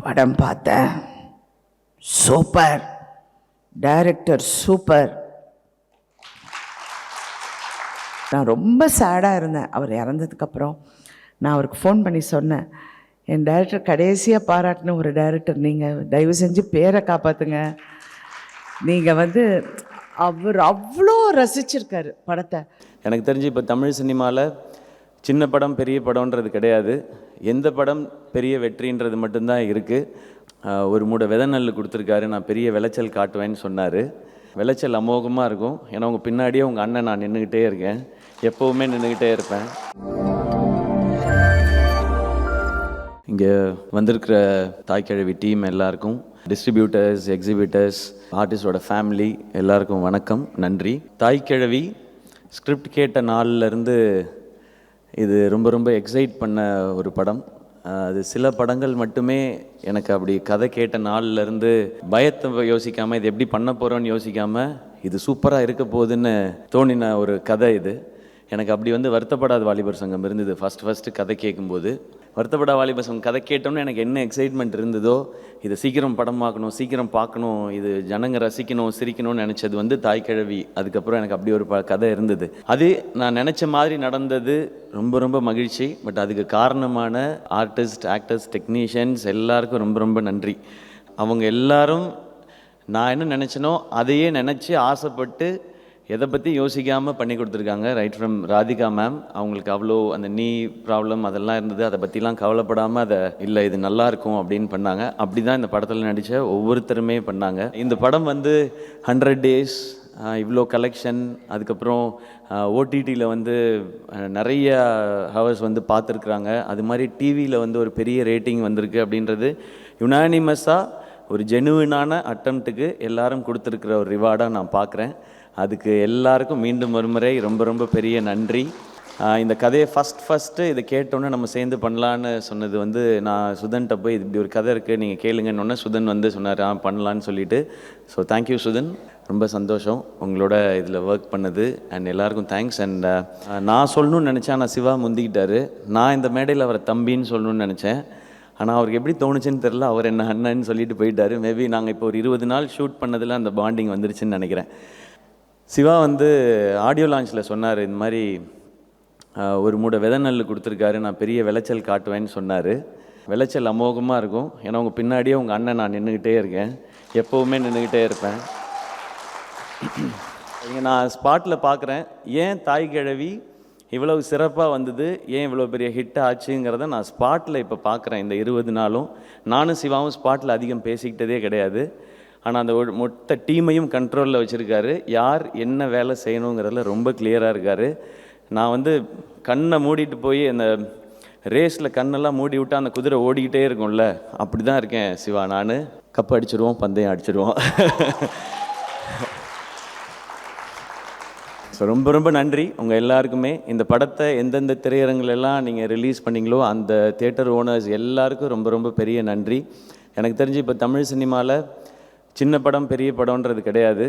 படம் பார்த்தேன். Super. Director super. நான் ரொம்ப சேடாக இருந்தேன் அவர் இறந்ததுக்கப்புறம். நான் அவருக்கு ஃபோன் பண்ணி சொன்னேன், என் டைரக்டர் கடைசியாக பாராட்டின ஒரு டைரக்டர் நீங்கள், தயவு செஞ்சு பேரை காப்பாற்றுங்க. நீங்கள் அவர் அவ்வளோ ரசிச்சிருக்காரு படத்தை. எனக்கு தெரிஞ்சு இப்போ தமிழ் சினிமாவில் சின்ன படம் பெரிய படம்ன்றது கிடையாது. எந்த படம் பெரிய வெற்றின்றது மட்டும்தான் இருக்குது. ஒரு மூட விதை நெல் கொடுத்துருக்காரு, நான் பெரிய விளைச்சல் காட்டுவேன்னு சொன்னார். விளைச்சல் அமோகமாக இருக்கும். ஏன்னா உங்கள் பின்னாடியே உங்கள் அண்ணன் நான் நின்றுக்கிட்டே இருக்கேன், எப்போவுமே நின்றுக்கிட்டே இருப்பேன். இங்கே வந்திருக்கிற தாய்க்கிழவி டீம் எல்லாருக்கும், டிஸ்ட்ரிபியூட்டர்ஸ், எக்ஸிபிட்டர்ஸ், ஆர்டிஸ்டோட ஃபேமிலி எல்லாருக்கும் வணக்கம், நன்றி. தாய்க்கிழவி ஸ்கிரிப்ட் கேட்ட நாள்லேருந்து இது ரொம்ப ரொம்ப எக்ஸைட் பண்ண ஒரு படம். அது சில படங்கள் மட்டுமே எனக்கு அப்படி கதை கேட்ட நாள்லேருந்து பயத்தை யோசிக்காமல் இது எப்படி பண்ண போகிறோன்னு யோசிக்காமல் இது சூப்பராக இருக்க போகுதுன்னு தோணின ஒரு கதை இது. எனக்கு அப்படி வருத்தப்படாத வாலிபர் சங்கம் இருந்தது ஃபஸ்ட்டு கதை கேட்கும்போது. வருத்தப்படாத வாலிபர் சங்கம் கதை கேட்டோம்னு எனக்கு என்ன எக்ஸைட்மெண்ட் இருந்ததோ, இதை சீக்கிரம் படமாக்கணும், சீக்கிரம் பார்க்கணும், இது ஜனங்க ரசிக்கணும், சிரிக்கணும்னு நினச்சது தாய்க்கிழவி. அதுக்கப்புறம் எனக்கு அப்படி ஒரு கதை இருந்தது. அது நான் நினச்ச மாதிரி நடந்தது, ரொம்ப ரொம்ப மகிழ்ச்சி. பட் அதுக்கு காரணமான ஆர்டிஸ்ட், ஆக்டர்ஸ், டெக்னீஷியன்ஸ் எல்லாருக்கும் ரொம்ப ரொம்ப நன்றி. அவங்க எல்லாரும் நான் என்ன நினச்சனோ அதையே நினச்சி ஆசைப்பட்டு எதை பற்றி யோசிக்காமல் பண்ணி கொடுத்துருக்காங்க. ரைட் ஃப்ரம் ராதிகா மேம், அவங்களுக்கு அவ்வளோ அந்த நீ ப்ராப்ளம் அதெல்லாம் இருந்தது, அதை பற்றிலாம் கவலைப்படாமல் அதை இல்லை இது நல்லாயிருக்கும் அப்படின்னு பண்ணாங்க. அப்படி தான் இந்த படத்தில் நடித்த ஒவ்வொருத்தருமே பண்ணாங்க. இந்த படம் 100 days, இவ்வளோ கலெக்ஷன், அதுக்கப்புறம் ஓடிடியில் நிறைய ஹவர்ஸ் பார்த்துருக்குறாங்க. அது மாதிரி டிவியில் ஒரு பெரிய ரேட்டிங் வந்திருக்கு அப்படின்றது யுனானிமஸாக ஒரு ஜெனுவினான அட்டம்ப்ட்டுக்கு எல்லாரும் கொடுத்துருக்குற ஒரு ரிவார்டாக நான் பார்க்குறேன். அதுக்கு எல்லாருக்கும் மீண்டும் ஒருமுறை ரொம்ப ரொம்ப பெரிய நன்றி. இந்த கதையை ஃபஸ்ட்டு இதை கேட்டோன்னே நம்ம சேர்ந்து பண்ணலான்னு சொன்னது நான் சுதன்கிட்ட போய் இப்படி ஒரு கதை இருக்குது நீங்கள் கேளுங்கன்னொன்னே சுதன் சொன்னார் பண்ணலான்னு சொல்லிட்டு. ஸோ தேங்க்யூ சுதன், ரொம்ப சந்தோஷம் உங்களோட இதில் ஒர்க் பண்ணது. அண்ட் எல்லாருக்கும் தேங்க்ஸ். அண்ட் நான் சொல்லணும்னு நினச்சேன், ஆனால் சிவா முந்திக்கிட்டாரு. நான் இந்த மேடையில் அவரை தம்பின்னு சொல்லணும்னு நினச்சேன், ஆனால் அவருக்கு எப்படி தோணுச்சுன்னு தெரில, அவர் என்ன அண்ணன்னு சொல்லிட்டு போயிட்டார். மேபி நாங்கள் இப்போ ஒரு 20 நாள் ஷூட் பண்ணதில் அந்த பாண்டிங் வந்துருச்சுன்னு நினைக்கிறேன். சிவா ஆடியோ லான்ச்சில் சொன்னார், இந்த மாதிரி ஒரு மூட விதை நெல் கொடுத்துருக்காரு, நான் பெரிய விளைச்சல் காட்டுவேன்னு சொன்னார். விளைச்சல் அமோகமாக இருக்கும். ஏன்னா உங்கள் பின்னாடியே உங்கள் அண்ணன் நான் நின்றுக்கிட்டே இருக்கேன், எப்போவுமே நின்றுக்கிட்டே இருப்பேன். இங்கே நான் ஸ்பாட்டில் பார்க்குறேன், ஏன் தாய்க்கிழவி இவ்வளவு சிறப்பாக வந்தது, ஏன் இவ்வளோ பெரிய ஹிட் ஆச்சுங்கிறத நான் ஸ்பாட்டில் இப்போ பார்க்குறேன். இந்த 20 நாளும் நானும் சிவாவும் ஸ்பாட்டில் அதிகம் பேசிக்கிட்டதே கிடையாது. ஆனால் அந்த மொத்த டீமையும் கண்ட்ரோலில் வச்சுருக்காரு. யார் என்ன வேலை செய்யணுங்கிறதுல ரொம்ப கிளியராக இருக்கார். நான் கண்ணை மூடிட்டு போய் அந்த ரேஸில் கண்ணெல்லாம் மூடி விட்டு அந்த குதிரை ஓடிக்கிட்டே இருக்கும்ல, அப்படி தான் இருக்கேன் சிவா. நான் கப்பு அடிச்சிடுவோம், பந்தயம் அடிச்சிடுவோம். ஸோ ரொம்ப ரொம்ப நன்றி உங்கள் எல்லாருக்குமே. இந்த படத்தை எந்தெந்த திரையரங்குலெல்லாம் நீங்கள் ரிலீஸ் பண்ணிங்களோ அந்த தியேட்டர் ஓனர்ஸ் எல்லாருக்கும் ரொம்ப ரொம்ப பெரிய நன்றி. எனக்கு தெரிஞ்சு இப்போ தமிழ் சினிமாவில் சின்ன படம் பெரிய படம்ன்றது கிடையாது.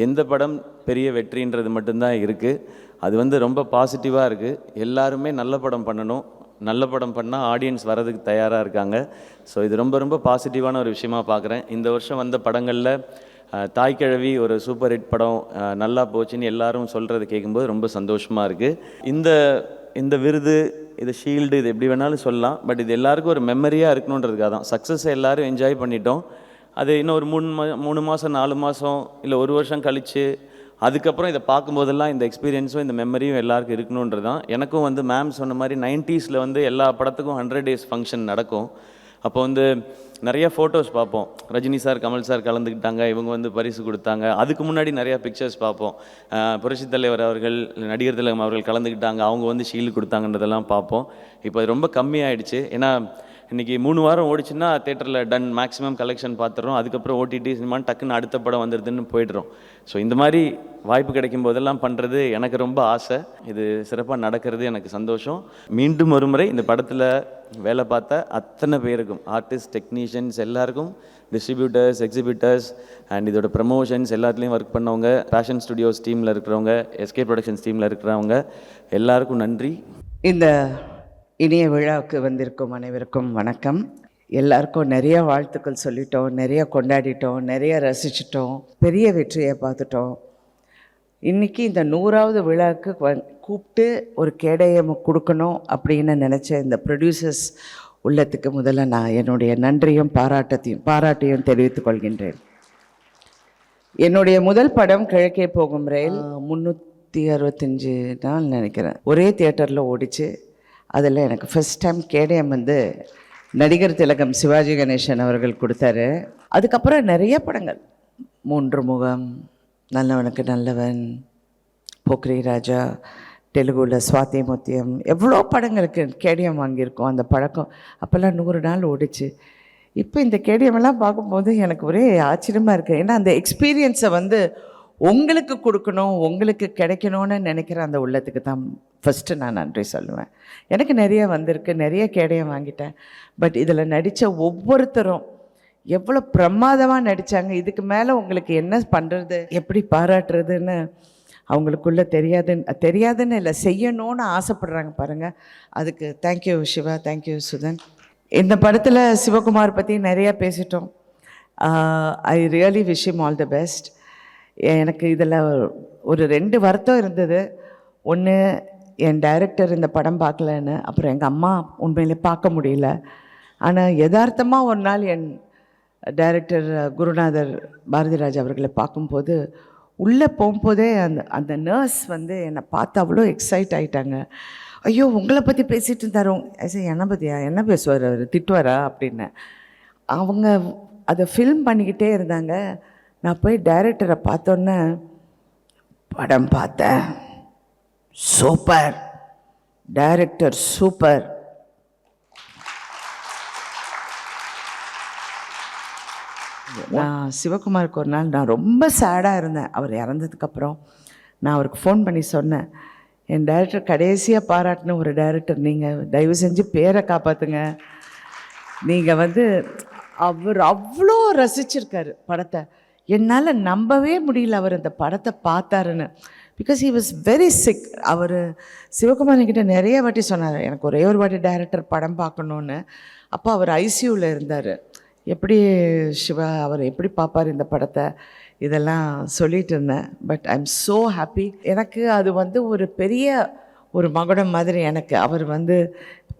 எந்த படம் பெரிய வெற்றின்றது மட்டும்தான் இருக்குது. அது ரொம்ப பாசிட்டிவாக இருக்குது. எல்லாருமே நல்ல படம் பண்ணணும், நல்ல படம் பண்ணால் ஆடியன்ஸ் வரதுக்கு தயாராக இருக்காங்க. ஸோ இது ரொம்ப ரொம்ப பாசிட்டிவான ஒரு விஷயமாக பார்க்குறேன். இந்த வருஷம் வந்த படங்களில் தாய்க்கிழவி ஒரு சூப்பர் ஹிட் படம், நல்லா போச்சுன்னு எல்லாரும் சொல்கிறத கேட்கும்போது ரொம்ப சந்தோஷமாக இருக்குது. இந்த விருது, இது ஷீல்டு, இது எப்படி வேணாலும் சொல்லலாம். பட் இது எல்லாருக்கும் ஒரு மெமரியாக இருக்கணுன்றதுக்காக தான். சக்ஸஸை எல்லோரும் என்ஜாய் பண்ணிட்டோம். அது இன்னும் ஒரு 3 மாதம் 4 மாதம் இல்லை 1 வருஷம் கழித்து அதுக்கப்புறம் இதை பார்க்கும்போதெல்லாம் இந்த எக்ஸ்பீரியன்ஸும் இந்த மெமரியும் எல்லாருக்கும் இருக்கணுன்றது தான். எனக்கும் மேம் சொன்ன மாதிரி 90s எல்லா படத்துக்கும் 100 days ஃபங்க்ஷன் நடக்கும். அப்போ நிறைய ஃபோட்டோஸ் பார்ப்போம். ரஜினி சார், கமல் சார் கலந்துக்கிட்டாங்க, இவங்க பரிசு கொடுத்தாங்க. அதுக்கு முன்னாடி நிறையா பிக்சர்ஸ் பார்ப்போம். புரட்சித் தலைவர் அவர்கள், நடிகர் திலகம் அவர்கள் கலந்துக்கிட்டாங்க, அவங்க ஷீல்டு கொடுத்தாங்கன்றதெல்லாம் பார்ப்போம். இப்போ அது ரொம்ப கம்மியாயிடுச்சு. ஏன்னா இன்றைக்கி 3 வாரம் ஓடிச்சுன்னா தேட்டரில் டன், மேக்ஸிமம் கலெக்ஷன் பார்த்துடுறோம். அதுக்கப்புறம் ஓடிடி சினிமான்னு டக்குன்னு அடுத்த படம் வந்துடுதுன்னு போய்டுறோம். ஸோ இந்த மாதிரி வாய்ப்பு கிடைக்கும் போதெல்லாம் பண்ணுறது எனக்கு ரொம்ப ஆசை. இது சிறப்பாக நடக்கிறது எனக்கு சந்தோஷம். மீண்டும் ஒரு முறை இந்த படத்தில் வேலை பார்த்த அத்தனை பேருக்கும், ஆர்டிஸ்ட், டெக்னீஷியன்ஸ் எல்லாருக்கும், டிஸ்ட்ரிபியூட்டர்ஸ், எக்ஸிபிட்டர்ஸ் அண்ட் இதோட ப்ரமோஷன்ஸ் எல்லாத்துலேயும் ஒர்க் பண்ணவங்க, ஃபேஷன் ஸ்டுடியோஸ் டீமில் இருக்கிறவங்க, எஸ்கே ப்ரொடக்ஷன்ஸ் டீமில் இருக்கிறவங்க எல்லாருக்கும் நன்றி. இந்த இனிய விழாவுக்கு வந்திருக்கும் அனைவருக்கும் வணக்கம். எல்லாருக்கும் நிறைய வாழ்த்துக்கள் சொல்லிட்டோம், நிறைய கொண்டாடிட்டோம், நிறைய ரசிச்சிட்டோம், பெரிய வெற்றியை பார்த்துட்டோம். இன்றைக்கி இந்த 100வது விழாவுக்கு கூப்பிட்டு ஒரு கேடயம் கொடுக்கணும் அப்படின்னு நினச்ச இந்த ப்ரொடியூசர்ஸ் உள்ளத்துக்கு முதல்ல நான் என்னுடைய நன்றியும் பாராட்டையும் தெரிவித்துக் கொள்கின்றேன். என்னுடைய முதல் படம் கிழக்கே போகும் ரயில் 365 நாள் நினைக்கிறேன் ஒரே தியேட்டரில் ஓடிச்சு. அதில் எனக்கு ஃபஸ்ட் டைம் கேடயம் வந்து நடிகர் திலகம் சிவாஜி கணேசன் அவர்கள் கொடுத்தாரு. அதுக்கப்புறம் நிறைய படங்கள், 3 முகம், நல்லவனுக்கு நல்லவன், போக்ரி ராஜா, தெலுங்குல சுவாதி முத்தியம், எவ்வளோ படங்களுக்கு கேடயம் வாங்கியிருக்கோம். அந்த பழக்கம் அப்போல்லாம் 100 நாள் ஓடிச்சு. இப்போ இந்த கேடயமெல்லாம் பார்க்கும்போது எனக்கு ஒரே ஆச்சரியமாக இருக்குது. ஏன்னா அந்த எக்ஸ்பீரியன்ஸை வந்து உங்களுக்கு கொடுக்கணும், உங்களுக்கு கிடைக்கணும்னு நினைக்கிற அந்த உள்ளத்துக்கு தான் ஃபஸ்ட்டு நான் நன்றி சொல்லுவேன். எனக்கு நிறைய வந்திருக்கு, நிறைய கேடயம் வாங்கிட்டேன். பட் இதில் நடித்த ஒவ்வொருத்தரும் எவ்வளோ பிரமாதமாக நடித்தாங்க. இதுக்கு மேலே உங்களுக்கு என்ன பண்ணுறது, எப்படி பாராட்டுறதுன்னு அவங்களுக்குள்ளே தெரியாதுன்னு இல்லை, செய்யணும்னு ஆசைப்படுறாங்க பாருங்கள். அதுக்கு தேங்க்யூ சிவா, தேங்க்யூ சுதன். இந்த படத்தில் சிவகுமார் பற்றி நிறையா பேசிட்டோம். I really wish him all the best. எனக்கு இதில் ஒரு 2 வருத்தம் இருந்தது. ஒன்று, என் டைரக்டர் இந்த படம் பார்க்கலன்னு, அப்புறம் எங்கள் அம்மா உண்மையிலே பார்க்க முடியல. ஆனால் யதார்த்தமாக ஒரு நாள் என் டைரக்டர் குருநாதர் பாரதிராஜ் அவர்களை பார்க்கும்போது உள்ளே போகும்போதே அந்த நர்ஸ் வந்து என்னை பார்த்து அவ்வளோ எக்ஸைட் ஆகிட்டாங்க. ஐயோ, உங்களை பற்றி பேசிகிட்டு இருந்தாரோம். என்னை பற்றியா, என்ன பேசுவார் அவர், திட்டுவாரா அப்படின்னு. அவங்க அதை ஃபில்ம் பண்ணிக்கிட்டே இருந்தாங்க. நான் போய் டைரக்டரை பார்த்தோன்னே, படம் பார்த்தேன், சூப்பர், டைரக்டர் சூப்பர். நான் சிவகுமாருக்கு ஒரு நாள் நான் ரொம்ப சேடாக இருந்தேன். அவர் இறந்ததுக்கப்புறம் நான் அவருக்கு ஃபோன் பண்ணி சொன்னேன், என் டைரக்டர் கடைசியாக பாராட்டின ஒரு டைரக்டர் நீங்கள், தயவு செஞ்சு பேரை காப்பாற்றுங்க. நீங்கள் வந்து அவர் அவ்வளோ ரசிச்சிருக்காரு படத்தை. என்னால் நம்பவே முடியல அவர் இந்த படத்தை பார்த்தாருன்னு. Because he was very sick. அவர் சிவகுமார்கிட்ட நிறைய வாட்டி சொன்னார், எனக்கு ஒரே ஒரு வாட்டி டைரக்டர் படம் பார்க்கணுன்னு. அப்போ அவர் ஐசியூவில் இருந்தார். எப்படி சிவா அவர் எப்படி பார்ப்பார் இந்த படத்தை, இதெல்லாம் சொல்லிகிட்டு இருந்தேன். But I am so happy. எனக்கு அது வந்து ஒரு பெரிய ஒரு மகுடம் மாதிரி. எனக்கு அவர் வந்து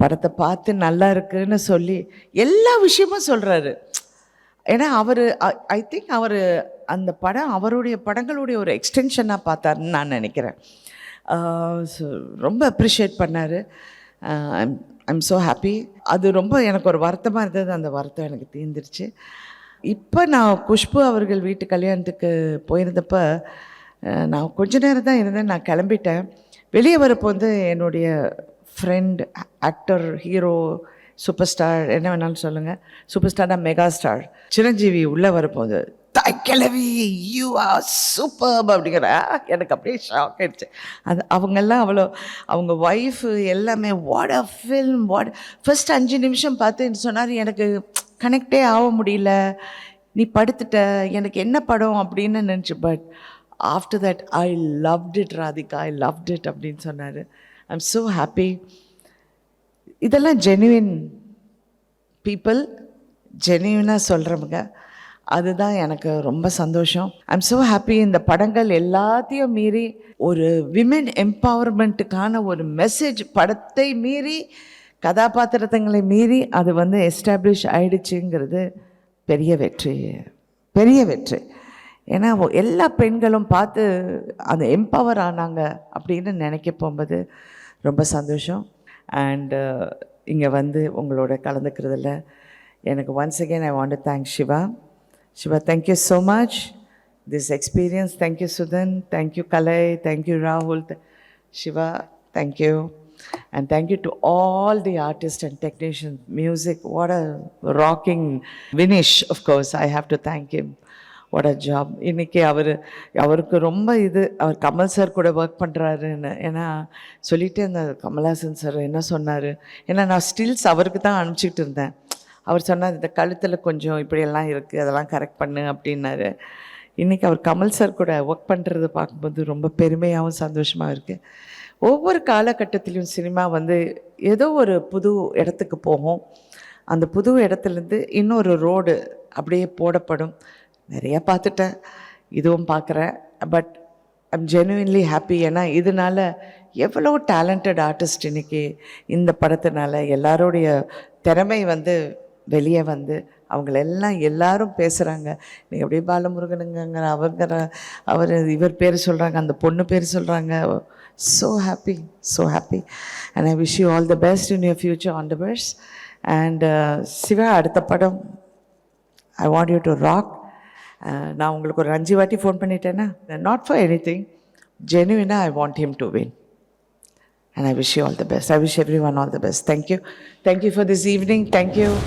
படத்தை பார்த்து நல்லா இருக்குன்னு சொல்லி எல்லா விஷயமும் சொல்கிறாரு. ஏன்னா அவர் ஐ திங்க் அவர் அந்த படம் அவருடைய படங்களுடைய ஒரு எக்ஸ்டென்ஷனாக பார்த்தாருன்னு நான் நினைக்கிறேன். ஸோ ரொம்ப அப்ரிஷியேட் பண்ணார். I'm so happy. அது ரொம்ப எனக்கு ஒரு வருத்தமாக இருந்தது. அந்த வருத்தம் எனக்கு தீர்ந்துருச்சு. இப்போ நான் குஷ்பு அவர்கள் வீட்டு கல்யாணத்துக்கு போயிருந்தப்போ நான் கொஞ்ச நேரம் தான் இருந்தேன். நான் கிளம்பிட்டேன். வெளியே வரப்போ வந்து என்னுடைய friend, actor, hero, super star, என்ன வேணாலும் சொல்லுங்கள், சூப்பர் ஸ்டார்னா மெகா ஸ்டார் சிரஞ்சீவி உள்ளே வரப்போது, தாய்க்கிழவி யூ ஆர் சூப்பர் அப்படிங்கிற எனக்கு அப்படியே ஷாக் ஆகிடுச்சு. அது அவங்கெல்லாம் அவ்வளோ, அவங்க ஒய்ஃபு எல்லாமே what a film, what. First 5 நிமிஷம் பார்த்து சொன்னார், எனக்கு கனெக்டே ஆக முடியல, நீ படுத்துட்ட, எனக்கு என்ன படம் அப்படின்னு நினச்சி. But after that I loved it Radhika, I loved it அப்படின்னு சொன்னார். I am so happy. இதெல்லாம் ஜென்யூன் பீப்புள், ஜென்யூனாக சொல்கிறவங்க. அதுதான் எனக்கு ரொம்ப சந்தோஷம். I am so happy. இந்த படங்கள் எல்லாத்தையும் மீறி ஒரு விமென் எம்பவர்மெண்ட்டுக்கான ஒரு மெசேஜ், படத்தை மீறி, கதாபாத்திரங்களை மீறி அது வந்து எஸ்டாப்ளிஷ் ஆயிடுச்சுங்கிறது பெரிய வெற்றி, பெரிய வெற்றி. ஏன்னா எல்லா பெண்களும் பார்த்து அந்த எம்பவர் ஆனாங்க அப்படின்னு நினைக்க போகும்போது ரொம்ப சந்தோஷம். அண்ட் இங்கே வந்து உங்களோட கலந்துக்கிறதுல எனக்கு once again I want to thank Shiva. Shiva, thank you so much. This experience, thank you Sudan, thank you Kalai, thank you Rahul, Shiva, thank you. And thank you to all the artists and technicians, music, what a rocking Vinish, of course, I have to thank him. What a job. இன்றைக்கி அவருக்கு ரொம்ப அவர் Kamal sir கூட work பண்ணுறாருன்னு ஏன்னா சொல்லிகிட்டே இருந்தார். Kamal Haasan sir என்ன சொன்னார், ஏன்னா நான் ஸ்டில்ஸ் அவருக்கு தான் அனுப்பிச்சிக்கிட்டு இருந்தேன். அவர் சொன்னார், இந்த கழுத்தில் கொஞ்சம் இப்படியெல்லாம் இருக்குது, அதெல்லாம் கரெக்ட் பண்ணு அப்படின்னாரு. இன்றைக்கி அவர் கமல் சார் கூட ஒர்க் பண்ணுறத பார்க்கும்போது ரொம்ப பெருமையாகவும் சந்தோஷமாக இருக்குது. ஒவ்வொரு காலகட்டத்திலையும் சினிமா வந்து ஏதோ ஒரு புது இடத்துக்கு போகும். அந்த புது இடத்துலேருந்து இன்னொரு ரோடு அப்படியே போடப்படும். நிறையா பார்த்துட்டேன், இதுவும் பார்க்குறேன். But I'm genuinely happy. ஏன்னா இதனால எவ்வளோ டேலண்டட் ஆர்டிஸ்ட் இன்றைக்கி இந்த படத்தினால எல்லாருடைய திறமை வந்து வெளியே வந்து அவங்களெல்லாம் எல்லாரும் பேசுகிறாங்க. நீங்கள் அப்படியே பாலமுருகனுங்கிற அவர் இவர் பேர் சொல்கிறாங்க, அந்த பொண்ணு பேர் சொல்கிறாங்க. So happy, so happy. And I wish you all the best in your future ஆண்டவர்ஸ். அண்ட் சிவா அடுத்த படம் I want you to rock. நான் உங்களுக்கு ஒரு 5 வாட்டி ஃபோன் பண்ணிட்டேன்னா, நாட் ஃபார் எனி திங், ஜெனுவினாக I want him to win. And I wish you all the best. I wish everyone all the best. Thank you. Thank you for this evening. Thank you.